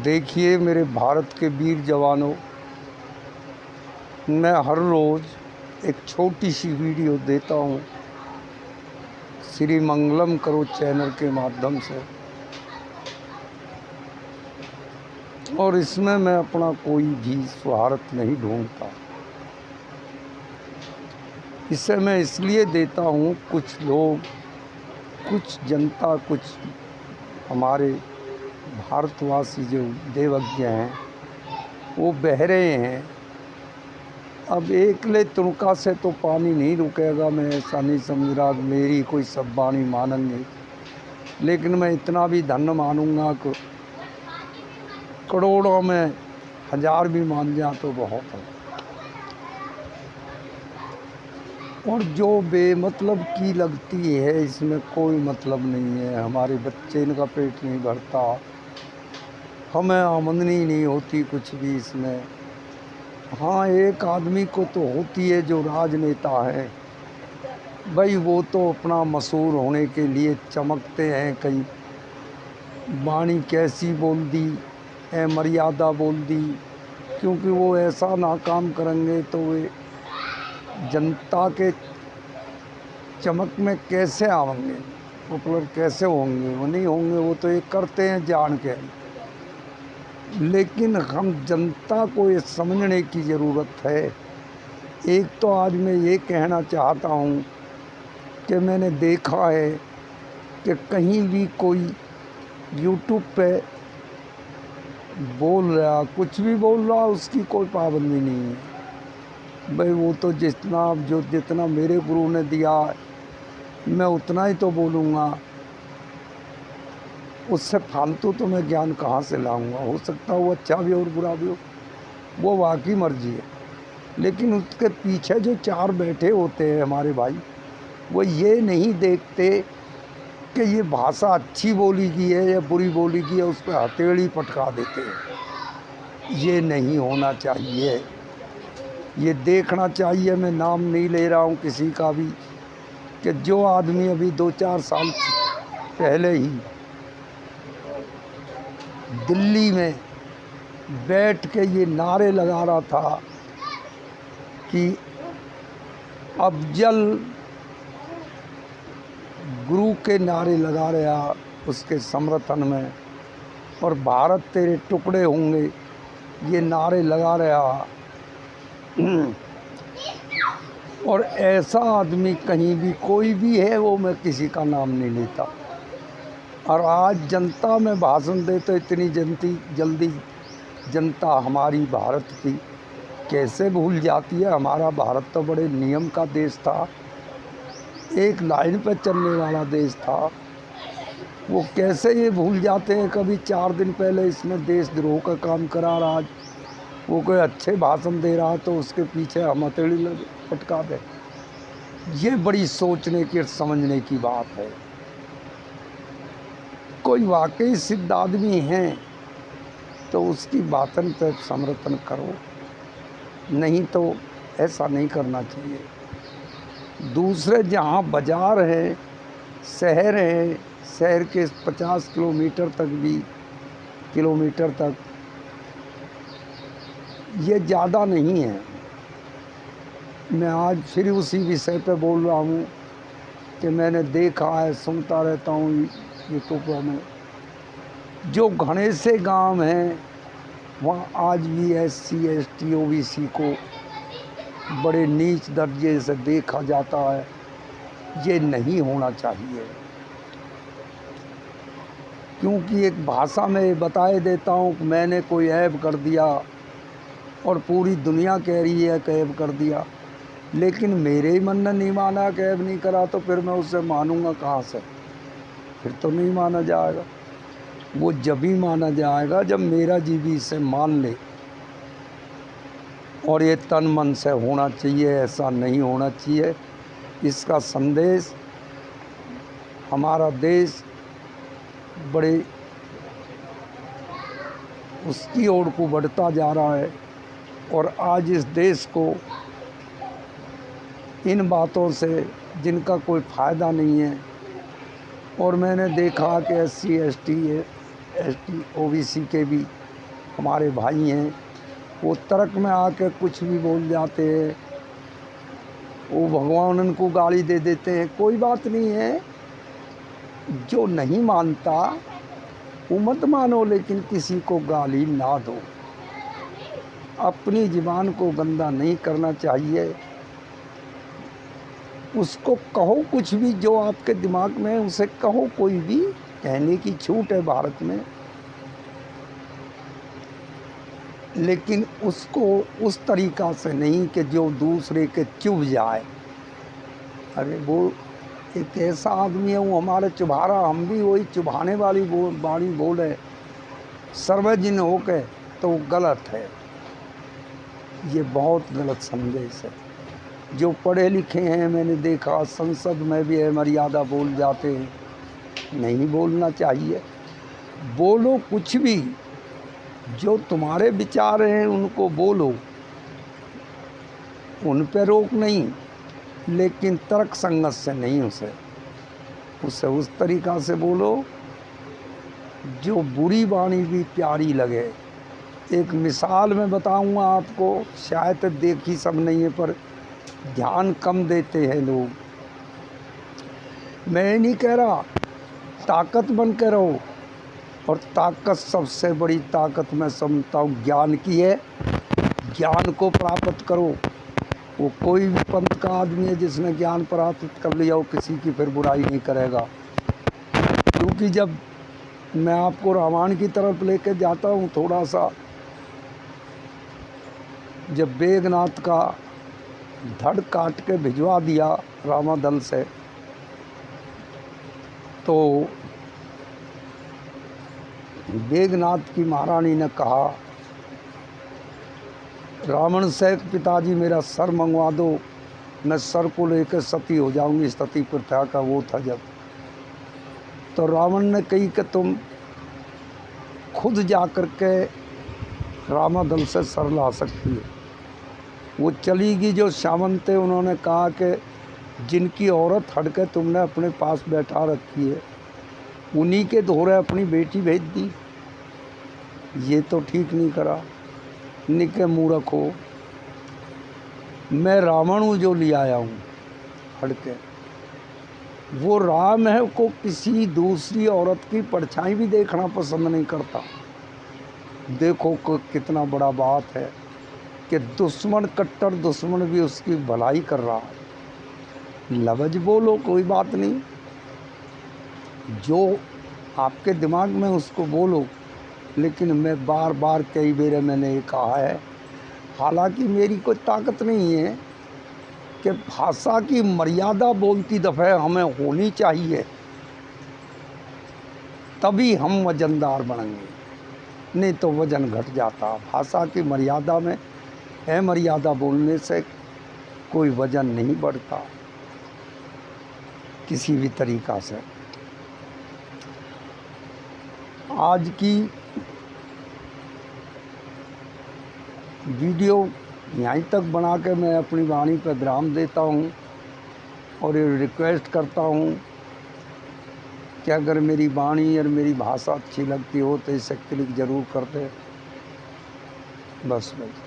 देखिए मेरे भारत के वीर जवानों, मैं हर रोज़ एक छोटी सी वीडियो देता हूँ श्री मंगलम करो चैनल के माध्यम से, और इसमें मैं अपना कोई भी स्वार्थ नहीं ढूंढता। इसे मैं इसलिए देता हूँ, कुछ लोग, कुछ जनता, कुछ हमारे भारतवासी जो देवज्ञ हैं वो बह रहे हैं। अब एकले तुणका से तो पानी नहीं रुकेगा, मैं ऐसा नहीं समझ रहा मेरी कोई सब वाणी मानेंगे, लेकिन मैं इतना भी धन्य मानूंगा कि करोड़ों में 1000 भी मान जाए तो बहुत है। और जो बेमतलब की लगती है इसमें कोई मतलब नहीं है। हमारे बच्चे, इनका पेट नहीं भरता, हमें आमदनी नहीं होती कुछ भी इसमें। हाँ, एक आदमी को तो होती है जो राजनेता है, भाई वो तो अपना मशहूर होने के लिए चमकते हैं। कहीं वाणी कैसी बोल दी, मर्यादा बोल दी, क्योंकि वो ऐसा नाकाम करेंगे तो वे जनता के चमक में कैसे आएंगे, पॉपुलर कैसे होंगे? वो नहीं होंगे, वो तो ये करते हैं जान के। लेकिन हम जनता को ये समझने की ज़रूरत है। एक तो आज मैं ये कहना चाहता हूँ कि मैंने देखा है कि कहीं भी कोई यूट्यूब पे बोल रहा, कुछ भी बोल रहा, उसकी कोई पाबंदी नहीं है। भाई वो तो जितना मेरे गुरु ने दिया मैं उतना ही तो बोलूँगा, उससे फालतू तो मैं ज्ञान कहाँ से लाऊंगा? हो सकता है वो अच्छा भी और बुरा भी हो, वो वाकई मर्जी है। लेकिन उसके पीछे जो 4 बैठे होते हैं हमारे भाई, वो ये नहीं देखते कि ये भाषा अच्छी बोली की है या बुरी बोली की है, उस पर हथेली पटका देते हैं। ये नहीं होना चाहिए, ये देखना चाहिए। मैं नाम नहीं ले रहा हूँ किसी का भी, कि जो आदमी अभी 2-4 साल पहले ही दिल्ली में बैठ के ये नारे लगा रहा था कि अफजल गुरु के नारे लगा रहा उसके समर्थन में, और भारत तेरे टुकड़े होंगे, ये नारे लगा रहा। और ऐसा आदमी कहीं भी कोई भी है, वो मैं किसी का नाम नहीं लेता। और आज जनता में भाषण दे तो इतनी जल्दी जनता हमारी भारत की कैसे भूल जाती है? हमारा भारत तो बड़े नियम का देश था, एक लाइन पर चलने वाला देश था। वो कैसे ये भूल जाते हैं? कभी 4 दिन पहले इसने देशद्रोह का काम करा रहा, वो कोई अच्छे भाषण दे रहा तो उसके पीछे हम हथेली पटका दे। ये बड़ी सोचने की, समझने की बात है। कोई वाकई सिद्ध आदमी है तो उसकी बातन पर समर्थन करो, नहीं तो ऐसा नहीं करना चाहिए। दूसरे जहाँ बाज़ार है, शहर है, शहर के 50 किलोमीटर तक ये ज़्यादा नहीं है। मैं आज फिर उसी विषय पे बोल रहा हूँ कि मैंने देखा है, सुनता रहता हूँ यूट्यूब में, जो घने से गांव हैं वहाँ आज भी SC ST OBC को बड़े नीच दर्जे से देखा जाता है। ये नहीं होना चाहिए, क्योंकि एक भाषा में बताए देता हूँ कि मैंने कोई ऐब कर दिया और पूरी दुनिया कह रही है कि ऐब कर दिया, लेकिन मेरे ही मन ने नहीं माना कि ऐब नहीं करा, तो फिर मैं उससे मानूंगा कहाँ से? फिर तो नहीं माना जाएगा। वो जब ही माना जाएगा जब मेरा जी भी इसे मान ले। और ये तन मन से होना चाहिए, ऐसा नहीं होना चाहिए। इसका संदेश हमारा देश बड़े उसकी ओर को बढ़ता जा रहा है, और आज इस देश को इन बातों से जिनका कोई फ़ायदा नहीं है, और मैंने देखा कि SC ST OBC के भी हमारे भाई हैं, वो तर्क में आके कुछ भी बोल जाते हैं, वो भगवान उनको गाली दे देते हैं। कोई बात नहीं है, जो नहीं मानता वो मत मानो, लेकिन किसी को गाली ना दो। अपनी ज़ुबान को गंदा नहीं करना चाहिए। उसको कहो कुछ भी जो आपके दिमाग में है, उसे कहो, कोई भी कहने की छूट है भारत में, लेकिन उसको उस तरीक़ा से नहीं कि जो दूसरे के चुभ जाए। अरे वो एक ऐसा आदमी है, वो हमारे चुभारा, हम भी वही चुभाने वाली वाणी बोले सर्वजन हो के, तो गलत है। ये बहुत गलत संदेश है। जो पढ़े लिखे हैं, मैंने देखा संसद में भी है, मर्यादा बोल जाते हैं, नहीं बोलना चाहिए। बोलो कुछ भी, जो तुम्हारे विचार हैं उनको बोलो, उन पे रोक नहीं, लेकिन तर्क संगत से नहीं। उसे उस तरीक़ा से बोलो जो बुरी वाणी भी प्यारी लगे। एक मिसाल मैं बताऊंगा आपको, शायद देखी सब नहीं है, पर ध्यान कम देते हैं लोग। मैं नहीं कह रहा ताकत बन के रहो, और ताकत सबसे बड़ी ताकत मैं समझता हूँ ज्ञान की है। ज्ञान को प्राप्त करो। वो कोई भी पंथ का आदमी है जिसने ज्ञान प्राप्त कर लिया, वो किसी की फिर बुराई नहीं करेगा। क्योंकि जब मैं आपको रामायण की तरफ लेके जाता हूँ थोड़ा सा, जब बेगनाथ का धड़ काट के भिजवा दिया रामादल से, तो बेगनाथ की महारानी ने कहा रावण से, पिताजी मेरा सर मंगवा दो, मैं सर को लेकर सती हो जाऊंगी। सती प्रथा का वो था जब। तो रावण ने कही कि तुम खुद जा कर के रामादल से सर ला सकती है। वो चली गई, जो सामंत थे उन्होंने कहा कि जिनकी औरत हटके तुमने अपने पास बैठा रखी है, उन्हीं के धोरे अपनी बेटी भेज दी। ये तो ठीक नहीं करा, निके मूर्ख हो। मैं रावण हूँ जो ले आया हूँ हटके। वो राम है को किसी दूसरी औरत की परछाई भी देखना पसंद नहीं करता। देखो कितना बड़ा बात है कि दुश्मन, कट्टर दुश्मन भी उसकी भलाई कर रहा है। लफ्ज़ बोलो, कोई बात नहीं, जो आपके दिमाग में उसको बोलो। लेकिन मैं बार बार कई बार मैंने ये कहा है, हालांकि मेरी कोई ताकत नहीं है, कि भाषा की मर्यादा बोलती दफ़े हमें होनी चाहिए, तभी हम वजनदार बनेंगे, नहीं तो वजन घट जाता। भाषा की मर्यादा में अमर्यादा बोलने से कोई वजन नहीं बढ़ता किसी भी तरीक़ा से। आज की वीडियो यहीं तक बना के मैं अपनी वाणी पर विराम देता हूँ, और ये रिक्वेस्ट करता हूँ कि अगर मेरी वाणी और मेरी भाषा अच्छी लगती हो तो इसे क्लिक ज़रूर करते। बस भाई।